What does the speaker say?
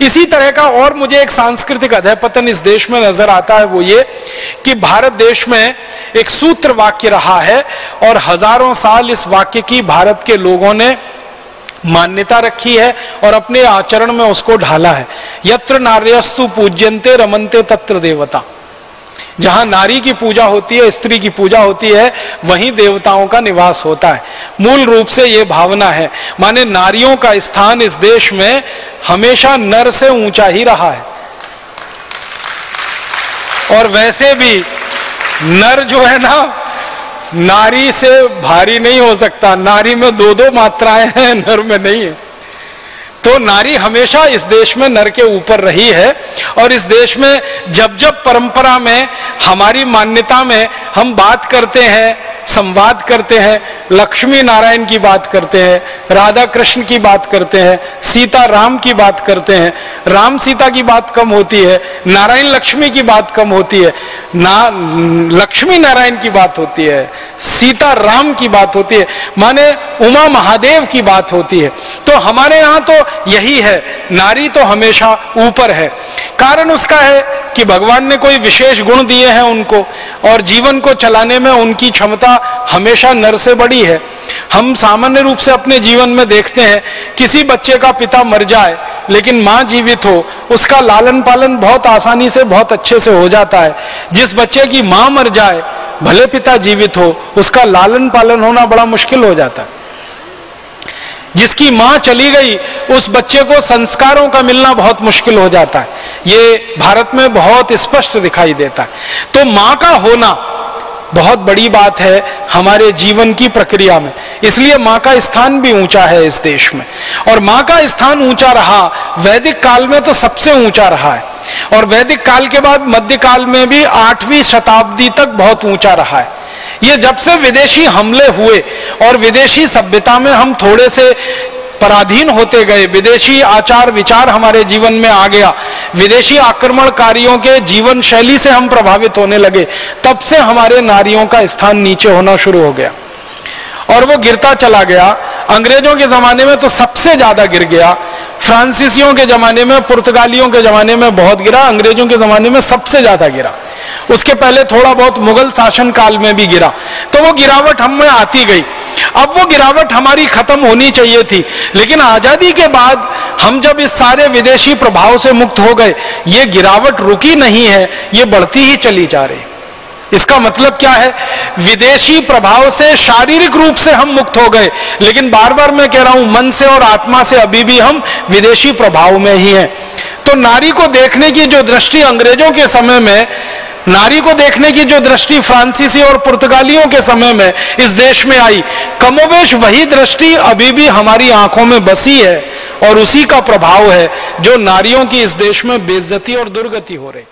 इसी तरह का और मुझे एक सांस्कृतिक अधःपतन इस देश में नजर आता है, वो ये कि भारत देश में एक सूत्र वाक्य रहा है और हजारों साल इस वाक्य की भारत के लोगों ने मान्यता रखी है और अपने आचरण में उसको ढाला है। यत्र नार्यस्तु पूज्यन्ते रमन्ते तत्र देवता। जहां नारी की पूजा होती है, स्त्री की पूजा होती है, वहीं देवताओं का निवास होता है। मूल रूप से यह भावना है, माने नारियों का स्थान इस देश में हमेशा नर से ऊंचा ही रहा है। और वैसे भी नर जो है ना, नारी से भारी नहीं हो सकता। नारी में दो दो मात्राएं हैं, नर में नहीं है। तो नारी हमेशा इस देश में नर के ऊपर रही है। और इस देश में जब जब परंपरा में, हमारी मान्यता में हम बात करते हैं, संवाद करते हैं, लक्ष्मी नारायण की बात करते हैं, राधा कृष्ण की बात करते हैं, सीता राम की बात करते हैं, राम सीता की बात कम होती है, नारायण लक्ष्मी की बात कम होती है, लक्ष्मी नारायण की बात होती है, सीता राम की बात होती है, माने उमा महादेव की बात होती है। तो हमारे यहां तो यही है, नारी तो हमेशा ऊपर है। कारण उसका है कि भगवान ने कोई विशेष गुण दिए हैं उनको, और जीवन को चलाने में उनकी क्षमता हमेशा नर से बड़ी है। हम सामान्य रूप से अपने जीवन में देखते हैं, किसी बच्चे का पिता मर जाए लेकिन मां जीवित हो, उसका लालन पालन बहुत आसानी से, बहुत अच्छे से हो जाता है। जिस बच्चे की मां मर जाए, भले पिता जीवित हो, उसका लालन पालन होना बड़ा मुश्किल हो जाता है। जिसकी मां चली गई, उस बच्चे को संस्कारों का मिलना बहुत मुश्किल हो जाता है। ये भारत में बहुत स्पष्ट दिखाई देता है। तो मां का होना बहुत बड़ी बात है हमारे जीवन की प्रक्रिया में। इसलिए मां का स्थान भी ऊंचा है इस देश में। और मां का स्थान ऊंचा रहा, वैदिक काल में तो सबसे ऊंचा रहा है, और वैदिक काल के बाद मध्यकाल में भी 8वीं शताब्दी तक बहुत ऊंचा रहा है। ये जब से विदेशी हमले हुए और विदेशी सभ्यता में हम थोड़े से पराधीन होते गए, विदेशी आचार विचार हमारे जीवन में आ गया, विदेशी आक्रमणकारियों के जीवन शैली से हम प्रभावित होने लगे, तब से हमारे नारियों का स्थान नीचे होना शुरू हो गया। और वो गिरता चला गया। अंग्रेजों के जमाने में तो सबसे ज्यादा गिर गया, फ्रांसीसियों के जमाने में, पुर्तगालियों के जमाने में बहुत गिरा, अंग्रेजों के जमाने में सबसे ज्यादा गिरा। उसके पहले थोड़ा बहुत मुगल शासन काल में भी गिरा। तो वो गिरावट हम में आती गई। अब वो गिरावट हमारी खत्म होनी चाहिए थी, लेकिन आजादी के बाद हम जब इस सारे विदेशी प्रभाव से मुक्त हो गए, ये गिरावट रुकी नहीं है, ये बढ़ती ही चली जा रही। इसका मतलब क्या है? विदेशी प्रभाव से शारीरिक रूप से हम मुक्त हो गए, लेकिन बार बार मैं कह रहा हूं, मन से और आत्मा से अभी भी हम विदेशी प्रभाव में ही हैं। तो नारी को देखने की जो दृष्टि अंग्रेजों के समय में, नारी को देखने की जो दृष्टि फ्रांसीसी और पुर्तगालियों के समय में इस देश में आई, कमोवेश वही दृष्टि अभी भी हमारी आंखों में बसी है, और उसी का प्रभाव है जो नारियों की इस देश में बेइज्जती और दुर्गति हो रही।